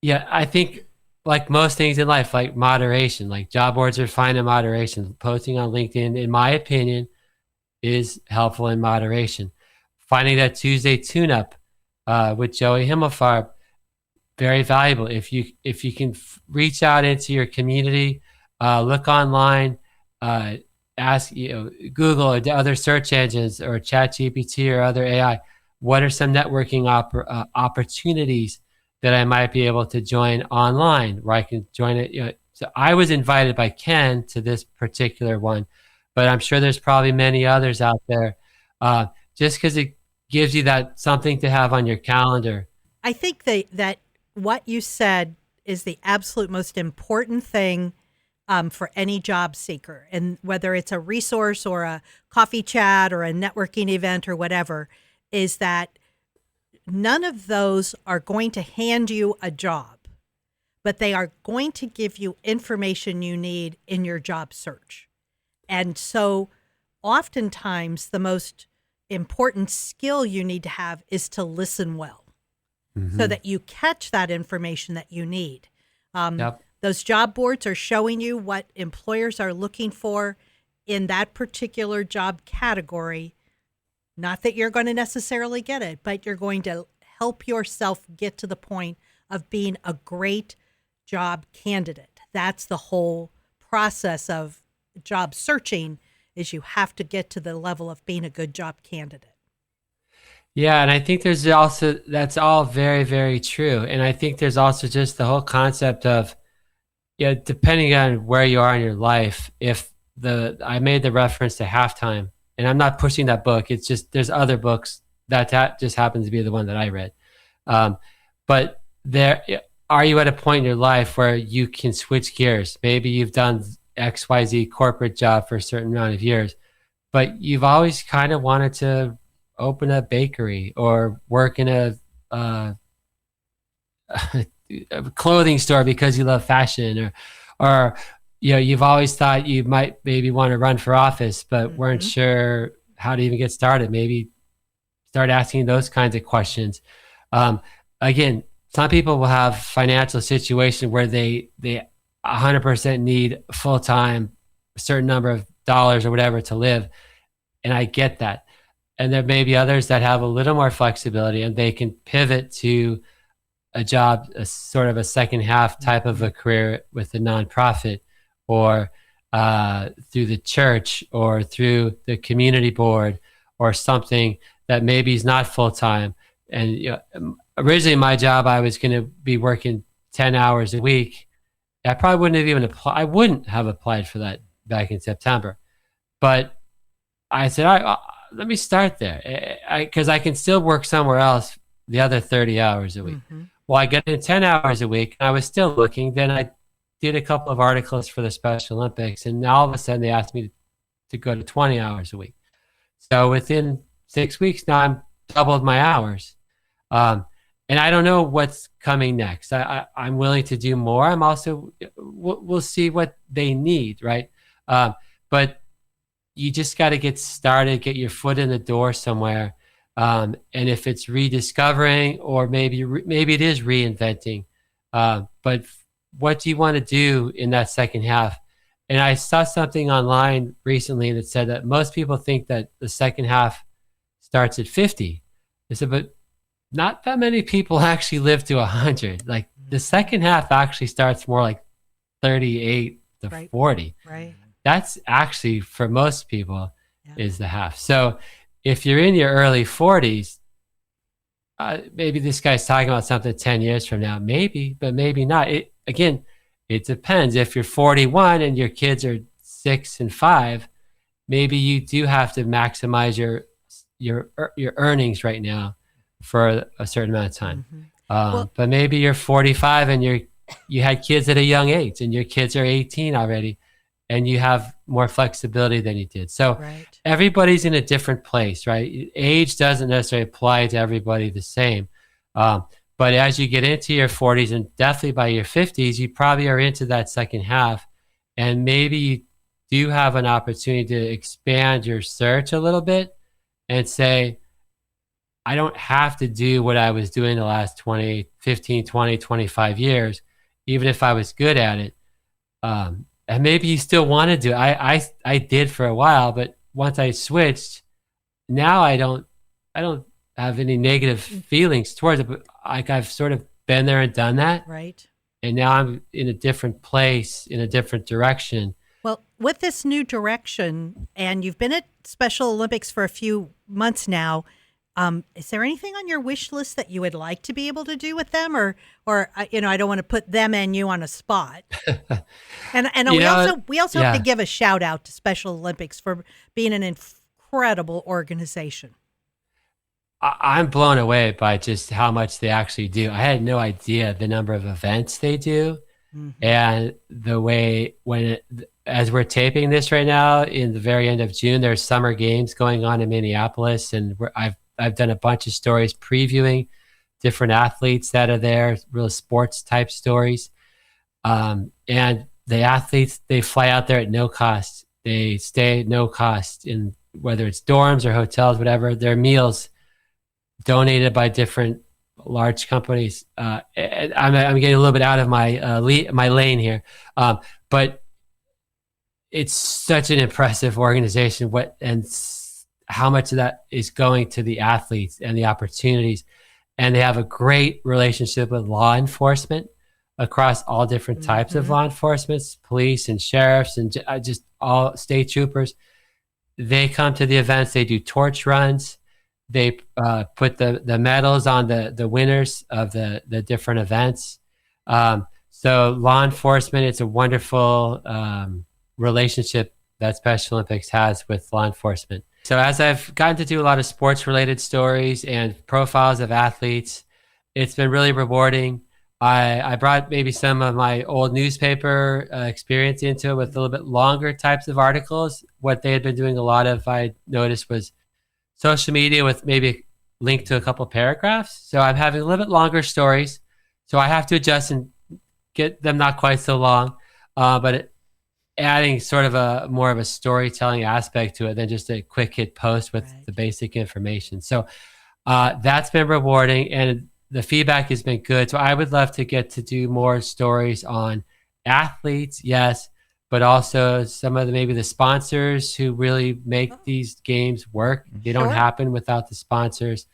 yeah, I think like most things in life, like moderation, like job boards are fine in moderation. Posting on LinkedIn, in my opinion, is helpful in moderation. Finding that Tuesday tune-up with Joey Himmelfarb, very valuable. If you can reach out into your community, look online, ask Google or the other search engines or ChatGPT or other AI, what are some networking opportunities that I might be able to join online where I can join it. So I was invited by Ken to this particular one, but I'm sure there's probably many others out there. Just because it gives you that something to have on your calendar. I think that what you said is the absolute most important thing for any job seeker. And whether it's a resource or a coffee chat or a networking event or whatever, is that none of those are going to hand you a job, but they are going to give you information you need in your job search. And so oftentimes the most important skill you need to have is to listen well, so that you catch that information that you need. Yep. Those job boards are showing you what employers are looking for in that particular job category. Not that you're going to necessarily get it, but you're going to help yourself get to the point of being a great job candidate. That's the whole process of job searching, is you have to get to the level of being a good job candidate. Yeah, and I think there's also, that's all very, very true. And I think there's also just the whole concept of, depending on where you are in your life, I made the reference to Halftime, and I'm not pushing that book. It's just, there's other books that just happens to be the one that I read. But are you at a point in your life where you can switch gears? Maybe you've done XYZ corporate job for a certain amount of years, but you've always kind of wanted to open a bakery or work in a clothing store because you love fashion, or you've always thought you might maybe want to run for office, but weren't sure how to even get started. Maybe start asking those kinds of questions. Again, some people will have financial situation where they 100% need full-time, a certain number of dollars or whatever to live. And I get that. And there may be others that have a little more flexibility and they can pivot to a job, a sort of a second half type of a career with a nonprofit, or through the church, or through the community board, or something that maybe is not full-time. And originally my job, I was going to be working 10 hours a week. I probably wouldn't have even applied. I wouldn't have applied for that back in September. But I said, let me start there, because I can still work somewhere else the other 30 hours a week. Well, I got in 10 hours a week, and I was still looking. Then I did a couple of articles for the Special Olympics, and all of a sudden they asked me to go to 20 hours a week. So within 6 weeks now, I'm doubled my hours. And I don't know what's coming next. I'm willing to do more. I'm also, we'll see what they need, right? But you just got to get started, get your foot in the door somewhere. And if it's rediscovering, or maybe it is reinventing, but what do you want to do in that second half? And I saw something online recently that said that most people think that the second half starts at 50. I said, but not that many people actually live to 100. Like the second half actually starts more like 38 to 40. Right. That's actually, for most people, is the half. So if you're in your early 40s, maybe this guy's talking about something 10 years from now, maybe, but maybe not. It depends. If you're 41 and your kids are 6 and 5, maybe you do have to maximize your earnings right now for a certain amount of time. But maybe you're 45 and you had kids at a young age, and your kids are 18 already, and you have more flexibility than you did. So everybody's in a different place, right? Age doesn't necessarily apply to everybody the same. But as you get into your 40s, and definitely by your 50s, you probably are into that second half. And maybe you do have an opportunity to expand your search a little bit and say, I don't have to do what I was doing the last 20, 15, 20, 25 years. even if I was good at it. And maybe you still want to do it. I did for a while, but once I switched, now I don't have any negative feelings towards it. But like I've sort of been there and done that, Right. and now I'm in a different place, in a different direction. Well, with this new direction, and you've been at Special Olympics for a few months now, is there anything on your wish list that you would like to be able to do with them, or I don't want to put them and you on a spot. And You we know, also have yeah. to give a shout out to Special Olympics for being an incredible organization. I'm blown away by just how much they actually do. I had no idea the number of events they do, Hmm. and the way as we're taping this right now, in the very end of June, there's summer games going on in Minneapolis, and I've done a bunch of stories previewing different athletes that are there, real sports type stories. And the athletes, they fly out there at no cost. They stay at no cost in whether it's dorms or hotels, whatever. Their meals donated by different large companies. And I'm getting a little bit out of my my lane here, but it's such an impressive organization. How much of that is going to the athletes and the opportunities, and they have a great relationship with law enforcement across all different types of Hmm. law enforcement, police and sheriffs, and just all state troopers. They come to the events. They do torch runs. They put the medals on the winners of the different events. So law enforcement, it's a wonderful relationship that Special Olympics has with law enforcement. So as I've gotten to do a lot of sports related stories and profiles of athletes, it's been really rewarding. I brought maybe some of my old newspaper experience into it with a little bit longer types of articles. What they had been doing a lot of, I noticed, was social media with maybe a link to a couple paragraphs. So I'm having a little bit longer stories. So I have to adjust and get them not quite so long, but adding sort of a more of a storytelling aspect to it than just a quick hit post with Right. the basic information. So that's been rewarding, and the feedback has been good. So I would love to get to do more stories on athletes, yes, but also some of maybe the sponsors who really make these games work. They don't Sure. happen without the sponsors.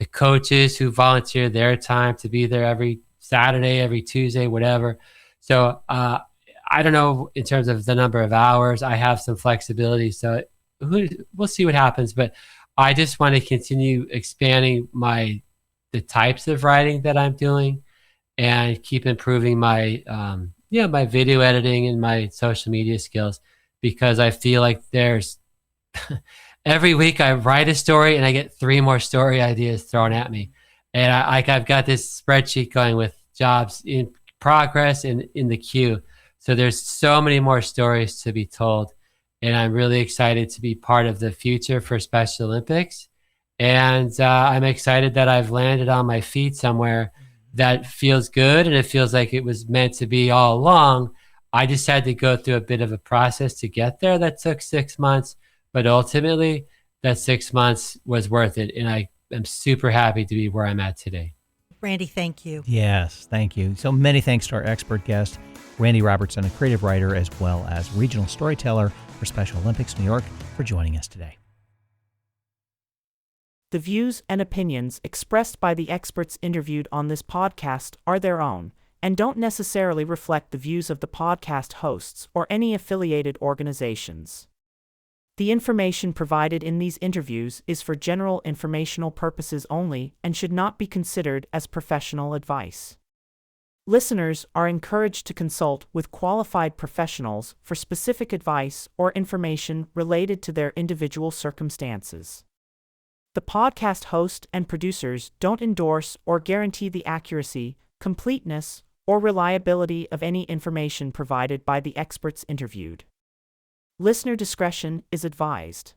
The coaches who volunteer their time to be there every Saturday, every Tuesday, whatever. So I don't know in terms of the number of hours. I have some flexibility, so we'll see what happens. But I just want to continue expanding the types of writing that I'm doing, and keep improving my my video editing and my social media skills, because I feel like there's every week I write a story and I get 3 more story ideas thrown at me, and I've got this spreadsheet going with jobs in progress and in the queue. So there's so many more stories to be told, and I'm really excited to be part of the future for Special Olympics. And I'm excited that I've landed on my feet somewhere that feels good, and it feels like it was meant to be all along. I just had to go through a bit of a process to get there that took 6 months, but ultimately that 6 months was worth it, and I am super happy to be where I'm at today. Randy, thank you. Yes, thank you. So many thanks to our expert guest, Randy Robertson, a creative writer as well as regional storyteller for Special Olympics New York, for joining us today. The views and opinions expressed by the experts interviewed on this podcast are their own, and don't necessarily reflect the views of the podcast hosts or any affiliated organizations. The information provided in these interviews is for general informational purposes only and should not be considered as professional advice. Listeners are encouraged to consult with qualified professionals for specific advice or information related to their individual circumstances. The podcast host and producers don't endorse or guarantee the accuracy, completeness, or reliability of any information provided by the experts interviewed. Listener discretion is advised.